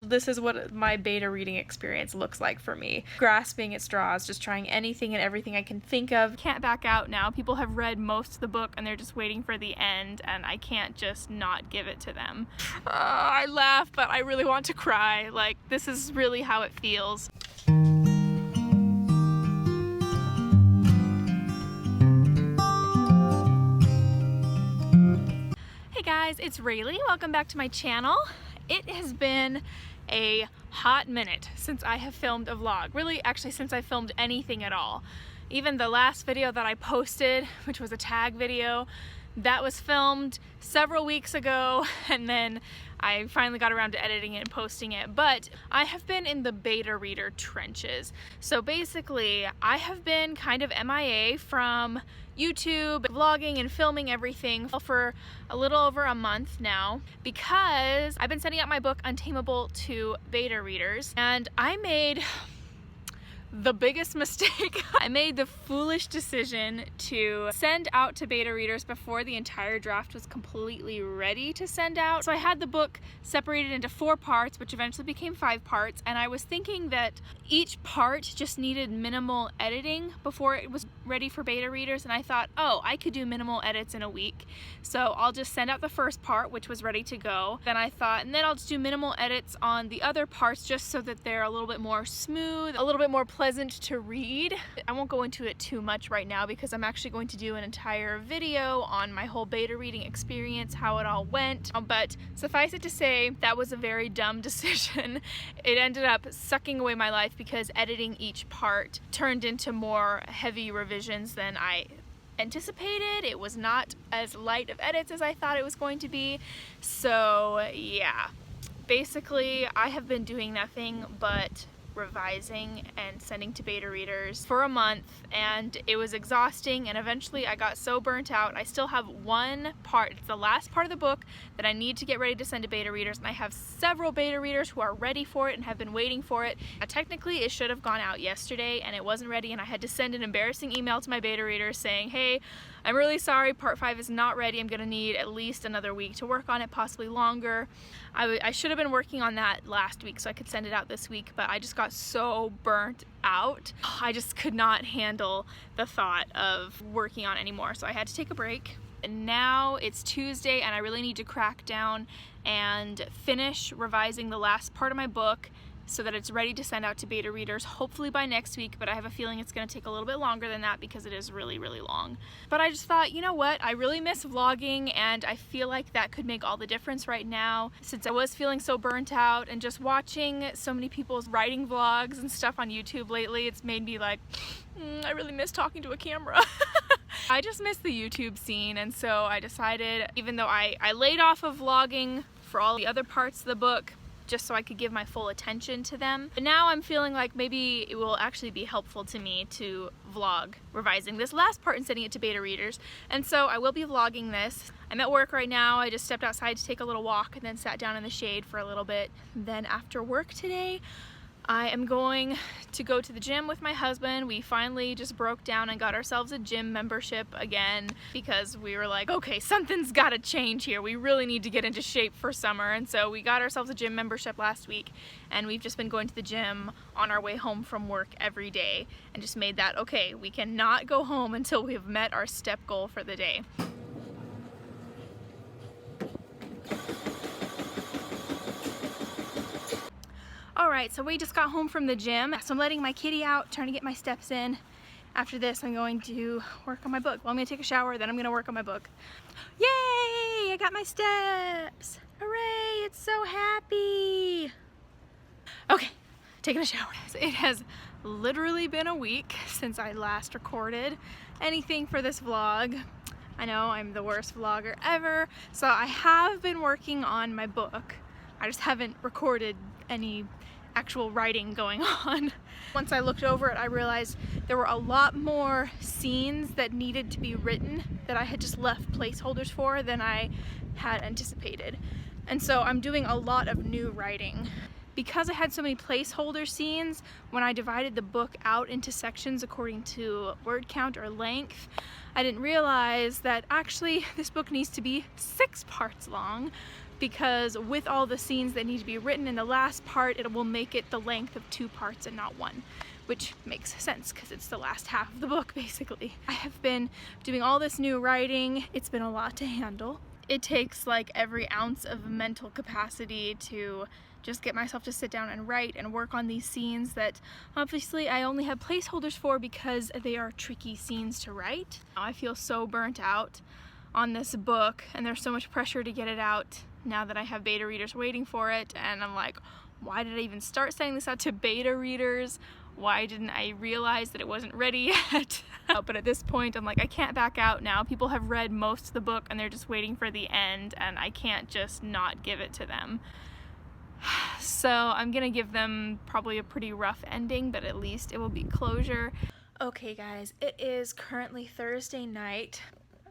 This is what my beta reading experience looks like for me. Grasping at straws, just trying anything and everything I can think of. Can't back out now. People have read most of the book and they're just waiting for the end, and I can't just not give it to them. I laugh, but I really want to cry. Like, this is really how it feels. Hey guys, it's Rayleigh. Welcome back to my channel. It has been a hot minute since I have filmed a vlog. Really, actually, since I filmed anything at all. Even the last video that I posted, which was a tag video, that was filmed several weeks ago, and then I finally got around to editing it and posting it. But I have been in the beta reader trenches. So basically, I have been kind of MIA from YouTube, vlogging and filming everything for a little over a month now, because I've been sending out my book Untamable to beta readers, and I made the biggest mistake. I made the foolish decision to send out to beta readers before the entire draft was completely ready to send out. So I had the book separated into 4 parts, which eventually became 5 parts, and I was thinking that each part just needed minimal editing before it was ready for beta readers, and I thought, oh, I could do minimal edits in a week. So I'll just send out the first part, which was ready to go. Then I thought, and then I'll just do minimal edits on the other parts just so that they're a little bit more smooth, a little bit more pleasant to read. I won't go into it too much right now because I'm actually going to do an entire video on my whole beta reading experience, how it all went. But suffice it to say, that was a very dumb decision. It ended up sucking away my life because editing each part turned into more heavy revisions than I anticipated. It was not as light of edits as I thought it was going to be. So yeah, basically I have been doing nothing but revising and sending to beta readers for a month, and it was exhausting, and eventually I got so burnt out. I still have one part, it's the last part of the book that I need to get ready to send to beta readers, and I have several beta readers who are ready for it and have been waiting for it. Technically it should have gone out yesterday and it wasn't ready, and I had to send an embarrassing email to my beta readers saying, hey, I'm really sorry, part 5 is not ready. I'm gonna need at least another week to work on it, possibly longer. I should have been working on that last week so I could send it out this week, but I just got so burnt out. I just could not handle the thought of working on it anymore, so I had to take a break. And now it's Tuesday and I really need to crack down and finish revising the last part of my book so that it's ready to send out to beta readers, hopefully by next week, but I have a feeling it's gonna take a little bit longer than that because it is really, really long. But I just thought, you know what, I really miss vlogging, and I feel like that could make all the difference right now, since I was feeling so burnt out, and just watching so many people's writing vlogs and stuff on YouTube lately, it's made me like, I really miss talking to a camera. I just miss the YouTube scene, and so I decided, even though I laid off of vlogging for all the other parts of the book, just so I could give my full attention to them. But now I'm feeling like maybe it will actually be helpful to me to vlog revising this last part and sending it to beta readers. And so I will be vlogging this. I'm at work right now. I just stepped outside to take a little walk and then sat down in the shade for a little bit. Then after work today, I am going to go to the gym with my husband. We finally just broke down and got ourselves a gym membership again because we were like, okay, something's gotta change here. We really need to get into shape for summer. And so we got ourselves a gym membership last week, and we've just been going to the gym on our way home from work every day and just made that, okay, we cannot go home until we've met our step goal for the day. Alright, so we just got home from the gym, so I'm letting my kitty out, trying to get my steps in. After this, I'm going to work on my book. Well, I'm going to take a shower, then I'm going to work on my book. Yay! I got my steps! Hooray! It's so happy! Okay, taking a shower. It has literally been a week since I last recorded anything for this vlog. I know, I'm the worst vlogger ever. So I have been working on my book. I just haven't recorded any actual writing going on. Once I looked over it, I realized there were a lot more scenes that needed to be written that I had just left placeholders for than I had anticipated. And so I'm doing a lot of new writing. Because I had so many placeholder scenes, when I divided the book out into sections according to word count or length, I didn't realize that actually this book needs to be 6 parts long because with all the scenes that need to be written in the last part, it will make it the length of 2 parts and not 1, which makes sense because it's the last half of the book basically. I have been doing all this new writing. It's been a lot to handle. It takes like every ounce of mental capacity to just get myself to sit down and write and work on these scenes that obviously I only have placeholders for because they are tricky scenes to write. I feel so burnt out on this book, and there's so much pressure to get it out now that I have beta readers waiting for it, and I'm like, why did I even start sending this out to beta readers? Why didn't I realize that it wasn't ready yet? But at this point, I'm like, I can't back out now. People have read most of the book and they're just waiting for the end, and I can't just not give it to them. So I'm gonna give them probably a pretty rough ending, but at least it will be closure. Okay guys, it is currently Thursday night,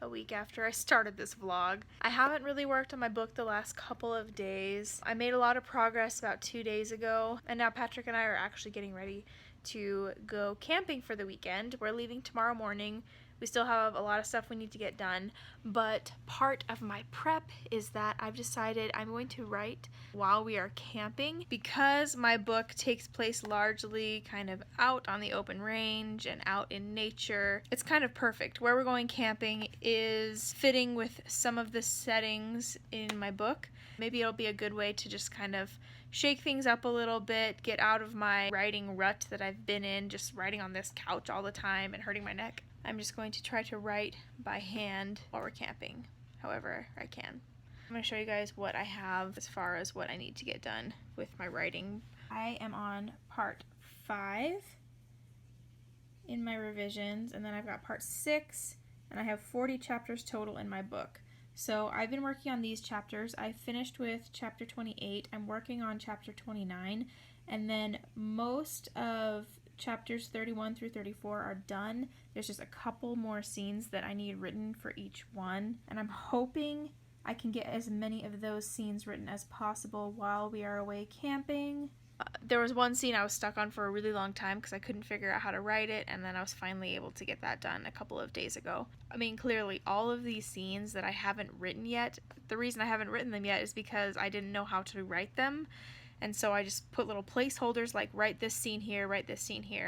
a week after I started this vlog. I haven't really worked on my book the last couple of days. I made a lot of progress about 2 days ago, and now Patrick and I are actually getting ready to go camping for the weekend. We're leaving tomorrow morning. We still have a lot of stuff we need to get done, but part of my prep is that I've decided I'm going to write while we are camping. Because my book takes place largely kind of out on the open range and out in nature, it's kind of perfect. Where we're going camping is fitting with some of the settings in my book. Maybe it'll be a good way to just kind of shake things up a little bit, get out of my writing rut that I've been in, just writing on this couch all the time and hurting my neck. I'm just going to try to write by hand while we're camping, however I can. I'm going to show you guys what I have as far as what I need to get done with my writing. I am on part 5 in my revisions, and then I've got part 6, and I have 40 chapters total in my book. So I've been working on these chapters. I finished with chapter 28. I'm working on chapter 29, and then most of chapters 31 through 34 are done. There's just a couple more scenes that I need written for each one, and I'm hoping I can get as many of those scenes written as possible while we are away camping. There was one scene I was stuck on for a really long time because I couldn't figure out how to write it, and then I was finally able to get that done a couple of days ago. I mean, clearly all of these scenes that I haven't written yet, the reason I haven't written them yet is because I didn't know how to write them. And so I just put little placeholders like write this scene here,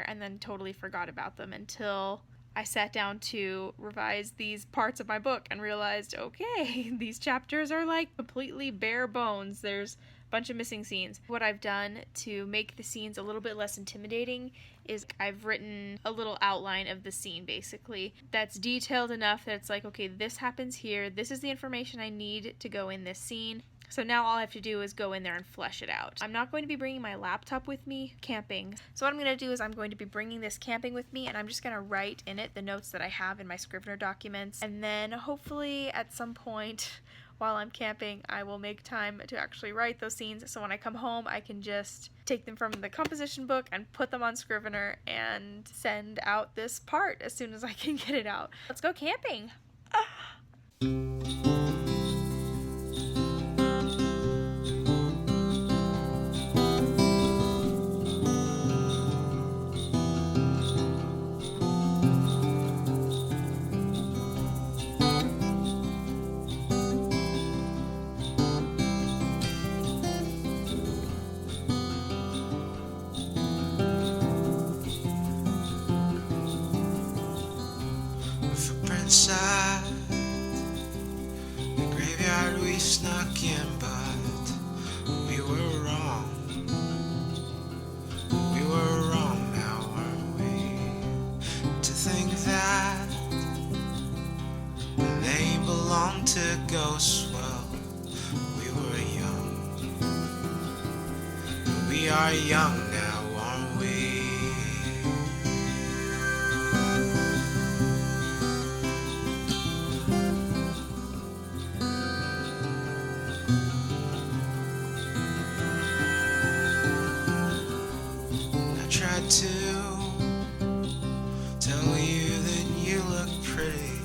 and then totally forgot about them until I sat down to revise these parts of my book and realized, okay, these chapters are like completely bare bones. There's a bunch of missing scenes. What I've done to make the scenes a little bit less intimidating is I've written a little outline of the scene basically that's detailed enough that it's like, okay, this happens here, this is the information I need to go in this scene. So now all I have to do is go in there and flesh it out. I'm not going to be bringing my laptop with me camping. So what I'm going to do is I'm going to be bringing this camping with me, and I'm just going to write in it the notes that I have in my Scrivener documents. And then hopefully at some point while I'm camping, I will make time to actually write those scenes. So when I come home, I can just take them from the composition book and put them on Scrivener and send out this part as soon as I can get it out. Let's go camping. Inside the graveyard we snuck in, but we were wrong. We were wrong now, weren't we? To think that they belonged to ghosts. Well, we were young. We are young now, aren't we? To tell you that you look pretty,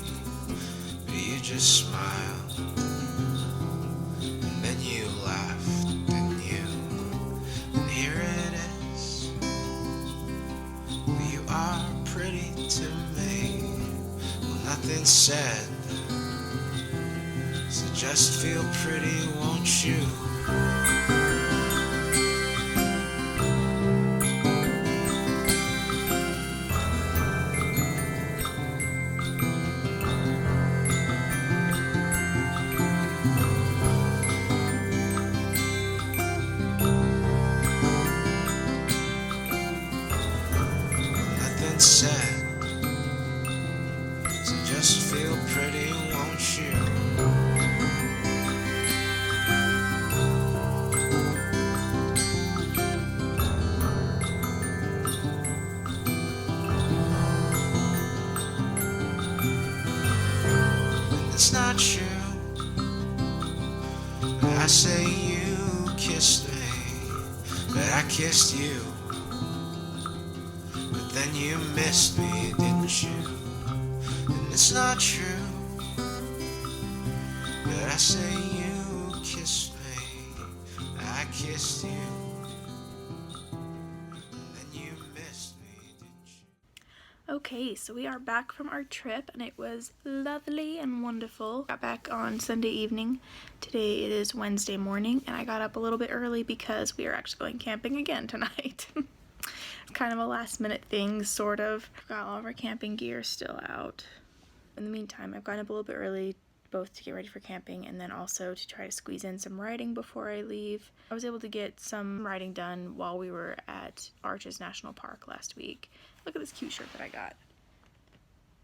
but you just smiled, and then you laughed, didn't you? And here it is. Well, you are pretty to me. Well, nothing said, so just feel pretty, won't you? Nothing said, so just feel pretty, won't you? It's not true. I say you kissed me, but I kissed you. But then you missed me, didn't you? And it's not true. But I say you kissed me, I kissed you. And then you missed me, didn't you? Okay, so we are back from our trip and it was lovely and wonderful. Got back on Sunday evening. Today it is Wednesday morning and I got up a little bit early because we are actually going camping again tonight. It's kind of a last minute thing, sort of. Got all of our camping gear still out. In the meantime, I've gotten up a little bit early both to get ready for camping and then also to try to squeeze in some writing before I leave. I was able to get some writing done while we were at Arches National Park last week. Look at this cute shirt that I got.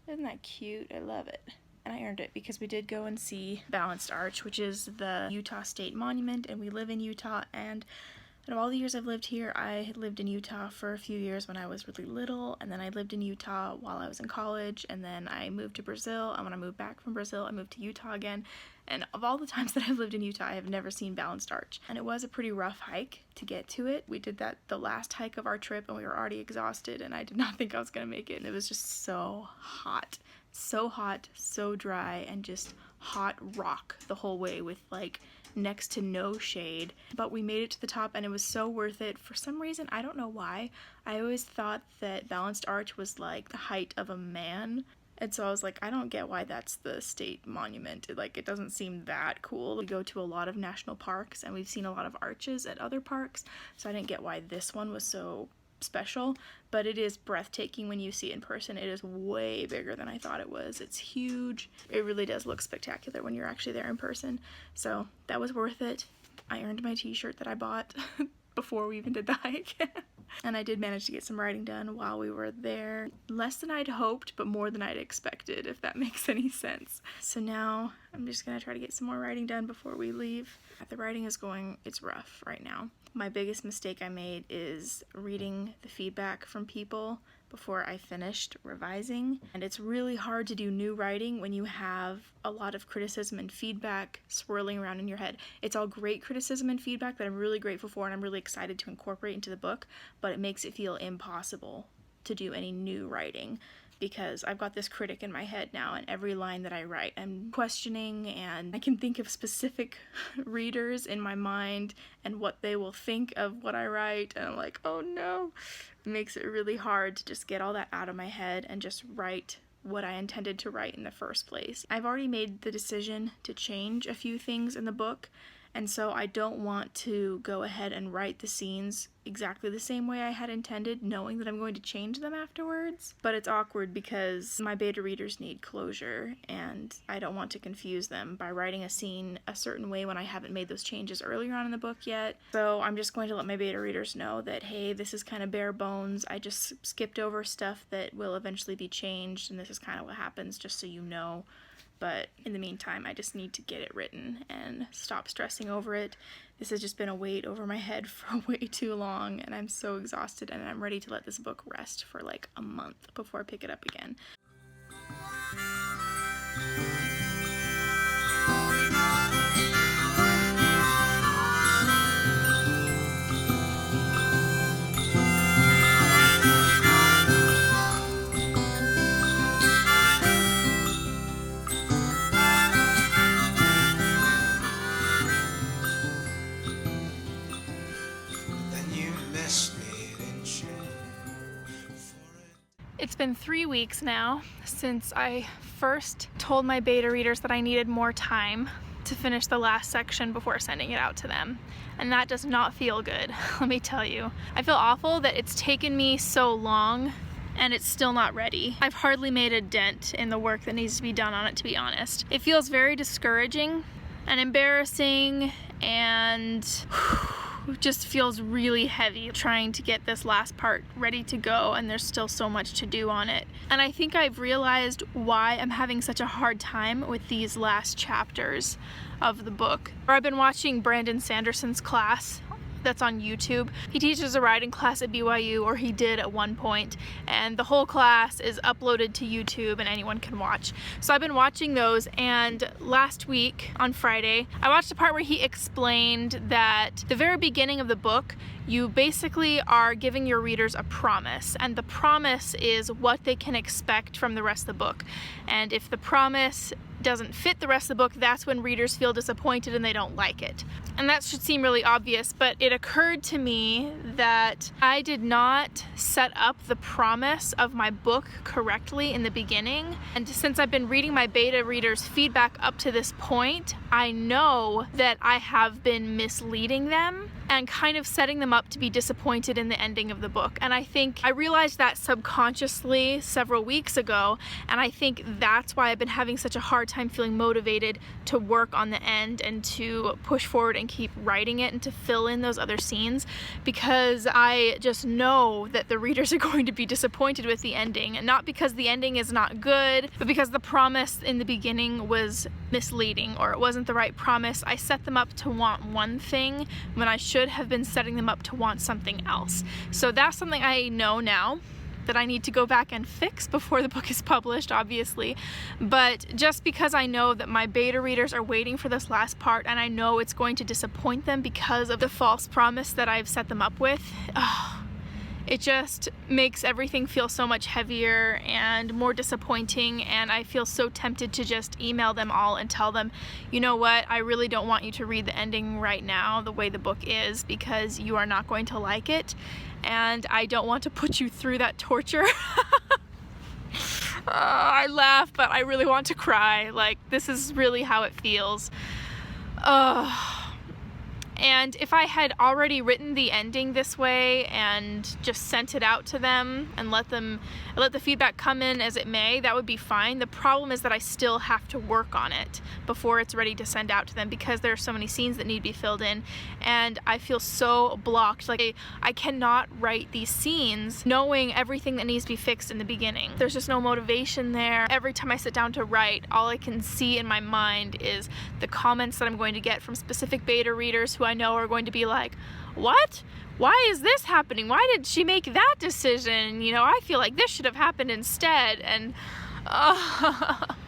Isn't that cute? I love it. And I earned it because we did go and see Balanced Arch, which is the Utah State Monument, and we live in Utah, and out of all the years I've lived here, I had lived in Utah for a few years when I was really little, and then I lived in Utah while I was in college, and then I moved to Brazil, and when I moved back from Brazil, I moved to Utah again, and of all the times that I've lived in Utah, I have never seen Balanced Arch, and it was a pretty rough hike to get to it. We did that the last hike of our trip, and we were already exhausted, and I did not think I was going to make it, and it was just so hot, so dry, and just hot rock the whole way with like next to no shade, but we made it to the top and it was so worth it. For some reason, I don't know why, I always thought that Balanced Arch was like the height of a man, and so I was like, I don't get why that's the state monument. It doesn't seem that cool. We go to a lot of national parks and we've seen a lot of arches at other parks, so I didn't get why this one was so special, but it is breathtaking when you see it in person. It is way bigger than I thought it was. It's huge. It really does look spectacular when you're actually there in person. So that was worth it. I earned my t-shirt that I bought before we even did the hike. And I did manage to get some writing done while we were there. Less than I'd hoped, but more than I'd expected, if that makes any sense. So now I'm just gonna try to get some more writing done before we leave. The writing is going, it's rough right now. My biggest mistake I made is reading the feedback from people before I finished revising. And it's really hard to do new writing when you have a lot of criticism and feedback swirling around in your head. It's all great criticism and feedback that I'm really grateful for and I'm really excited to incorporate into the book, but it makes it feel impossible to do any new writing because I've got this critic in my head now, and every line that I write I'm questioning, and I can think of specific readers in my mind and what they will think of what I write, and I'm like, oh no. It makes it really hard to just get all that out of my head and just write what I intended to write in the first place. I've already made the decision to change a few things in the book, and so I don't want to go ahead and write the scenes exactly the same way I had intended, knowing that I'm going to change them afterwards. But it's awkward because my beta readers need closure, and I don't want to confuse them by writing a scene a certain way when I haven't made those changes earlier on in the book yet. So I'm just going to let my beta readers know that, hey, this is kind of bare bones. I just skipped over stuff that will eventually be changed, and this is kind of what happens, just so you know. But in the meantime, I just need to get it written and stop stressing over it. This has just been a weight over my head for way too long, and I'm so exhausted, and I'm ready to let this book rest for like a month before I pick it up again. It's been 3 weeks now since I first told my beta readers that I needed more time to to finish the last section before sending it out to them. And that does not feel good, let me tell you. I feel awful that it's taken me so long and it's still not ready. I've hardly made a dent in the work that needs to be done on it, to be honest. It feels very discouraging and embarrassing, and just feels really heavy trying to get this last part ready to go, and there's still so much to do on it. And I think I've realized why I'm having such a hard time with these last chapters of the book. I've been watching Brandon Sanderson's class that's on YouTube. He teaches a writing class at BYU, or he did at one point, and the whole class is uploaded to YouTube and anyone can watch. So I've been watching those, and last week on Friday I watched a part where he explained that the very beginning of the book, you basically are giving your readers a promise, and the promise is what they can expect from the rest of the book. And if the promise doesn't fit the rest of the book, that's when readers feel disappointed and they don't like it. And that should seem really obvious, but it occurred to me that I did not set up the promise of my book correctly in the beginning. And since I've been reading my beta readers' feedback up to this point, I know that I have been misleading them and kind of setting them up to be disappointed in the ending of the book. And I think I realized that subconsciously several weeks ago, and I think that's why I've been having such a hard time feeling motivated to work on the end and to push forward and keep writing it and to fill in those other scenes, because I just know that the readers are going to be disappointed with the ending, and not because the ending is not good, but because the promise in the beginning was misleading, or it wasn't the right promise. I set them up to want one thing when I should have been setting them up to want something else. So that's something I know now that I need to go back and fix before the book is published, obviously. But just because I know that my beta readers are waiting for this last part, and I know it's going to disappoint them because of the false promise that I've set them up with, it just makes everything feel so much heavier and more disappointing, and I feel so tempted to just email them all and tell them, you know what, I really don't want you to read the ending right now the way the book is, because you are not going to like it, and I don't want to put you through that torture. I laugh, but I really want to cry. Like, this is really how it feels. And if I had already written the ending this way and just sent it out to them and let the feedback come in as it may, that would be fine. The problem is that I still have to work on it before it's ready to send out to them, because there are so many scenes that need to be filled in, and I feel so blocked. Like, I cannot write these scenes knowing everything that needs to be fixed in the beginning. There's just no motivation there. Every time I sit down to write, all I can see in my mind is the comments that I'm going to get from specific beta readers who I know are going to be like, what? Why is this happening? Why did she make that decision? You know, I feel like this should have happened instead. And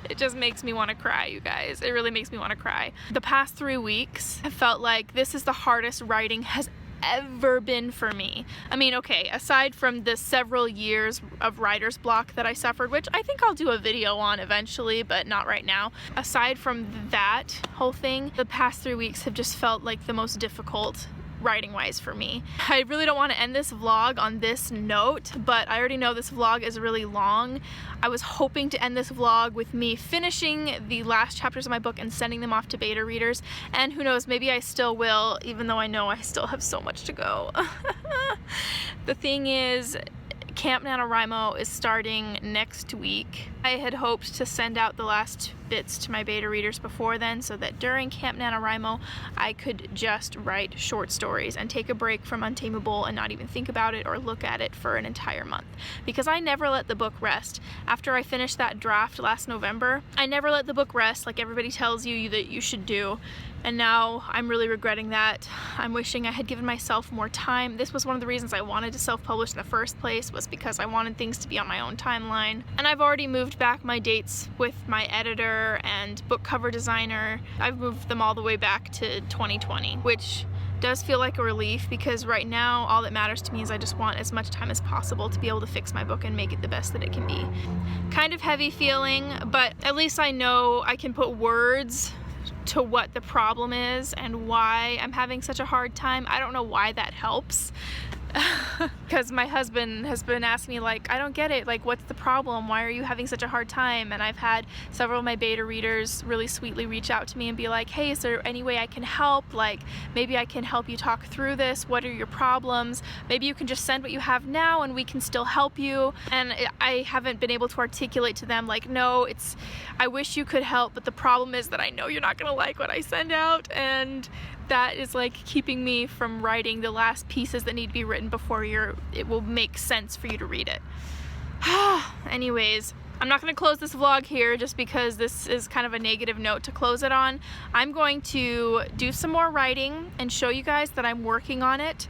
it just makes me want to cry, you guys. It really makes me want to cry. The past 3 weeks, I felt like this is the hardest writing has ever been for me. I mean, okay, aside from the several years of writer's block that I suffered, which I think I'll do a video on eventually, but not right now. Aside from that whole thing, the past 3 weeks have just felt like the most difficult writing wise for me. I really don't want to end this vlog on this note, but I already know this vlog is really long. I was hoping to end this vlog with me finishing the last chapters of my book and sending them off to beta readers, and who knows, maybe I still will, even though I know I still have so much to go. The thing is, Camp NaNoWriMo is starting next week. I had hoped to send out the last bits to my beta readers before then, so that during Camp NaNoWriMo I could just write short stories and take a break from Untamable and not even think about it or look at it for an entire month. Because I never let the book rest. After I finished that draft last November, I never let the book rest like everybody tells you that you should do. And now I'm really regretting that. I'm wishing I had given myself more time. This was one of the reasons I wanted to self-publish in the first place, was because I wanted things to be on my own timeline. And I've already moved back my dates with my editor and book cover designer. I've moved them all the way back to 2020, which does feel like a relief, because right now all that matters to me is I just want as much time as possible to be able to fix my book and make it the best that it can be. Kind of heavy feeling, but at least I know I can put words to what the problem is and why I'm having such a hard time. I don't know why that helps. because my husband has been asking me, like, I don't get it, like, what's the problem? Why are you having such a hard time? And I've had several of my beta readers really sweetly reach out to me and be like, hey, is there any way I can help? Like, maybe I can help you talk through this. What are your problems? Maybe you can just send what you have now and we can still help you. And I haven't been able to articulate to them, like, no, I wish you could help, but the problem is that I know you're not gonna like what I send out, and that is like keeping me from writing the last pieces that need to be written before it will make sense for you to read it. Anyways, I'm not going to close this vlog here just because this is kind of a negative note to close it on. I'm going to do some more writing and show you guys that I'm working on it,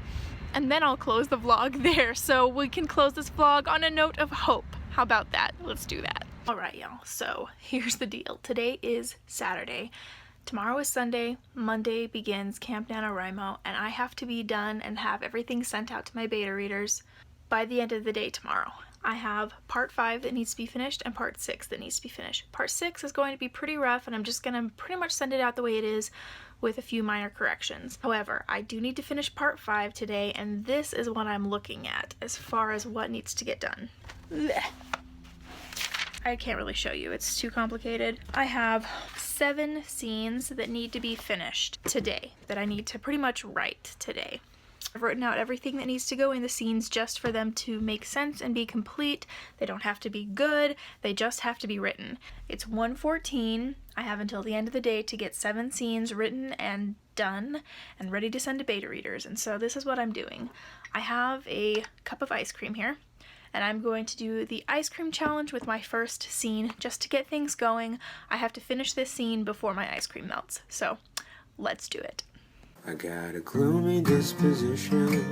and then I'll close the vlog there so we can close this vlog on a note of hope. How about that? Let's do that. Alright y'all, so here's the deal. Today is Saturday. Tomorrow is Sunday. Monday begins Camp NaNoWriMo, and I have to be done and have everything sent out to my beta readers by the end of the day tomorrow. I have part 5 that needs to be finished and part 6 that needs to be finished. Part 6 is going to be pretty rough, and I'm just going to pretty much send it out the way it is with a few minor corrections. However, I do need to finish part 5 today, and this is what I'm looking at as far as what needs to get done. Blech. I can't really show you, it's too complicated. I have 7 scenes that need to be finished today, that I need to pretty much write today. I've written out everything that needs to go in the scenes just for them to make sense and be complete. They don't have to be good, they just have to be written. It's 1:14. I have until the end of the day to get 7 scenes written and done and ready to send to beta readers, and so this is what I'm doing. I have a cup of ice cream here, and I'm going to do the ice cream challenge with my first scene just to get things going. I have to finish this scene before my ice cream melts, so let's do it. I got a gloomy disposition.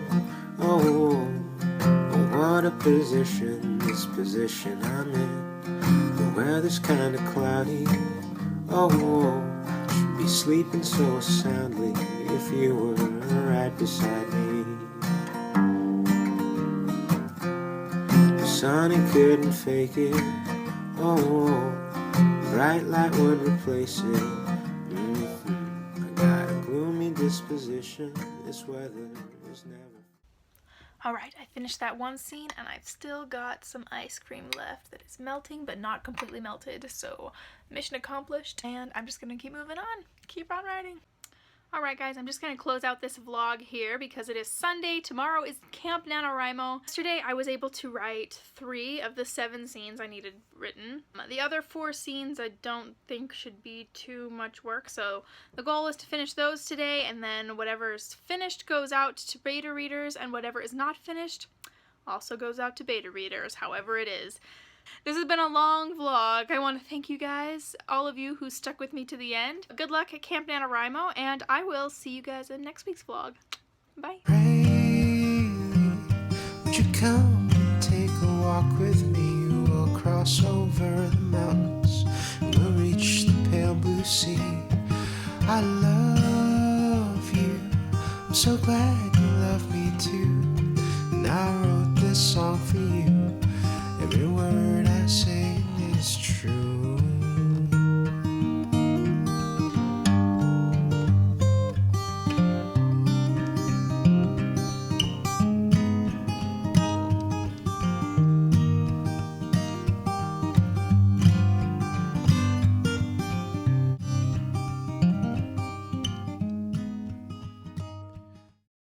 Oh, what a position, this position I'm in. The weather's kinda cloudy. Oh, should be sleeping so soundly if you were right beside me. Sonny couldn't fake it. Oh, bright light would replace it. I got a gloomy disposition. This weather is never. Alright, I finished that one scene and I've still got some ice cream left that is melting but not completely melted, so mission accomplished, and I'm just gonna keep moving on, keep on writing. Alright guys, I'm just going to close out this vlog here because it is Sunday. Tomorrow is Camp NaNoWriMo. Yesterday I was able to write 3 of the 7 scenes I needed written. The other 4 scenes I don't think should be too much work, so the goal is to finish those today, and then whatever's finished goes out to beta readers, and whatever is not finished also goes out to beta readers, however it is. This has been a long vlog. I want to thank you guys, all of you who stuck with me to the end. Good luck at Camp NaNoWriMo, and I will see you guys in next week's vlog. Bye. Would you come and take a walk with me? We'll cross over the mountains and we'll reach the pale blue sea. I love you. I'm so glad you love me too. And I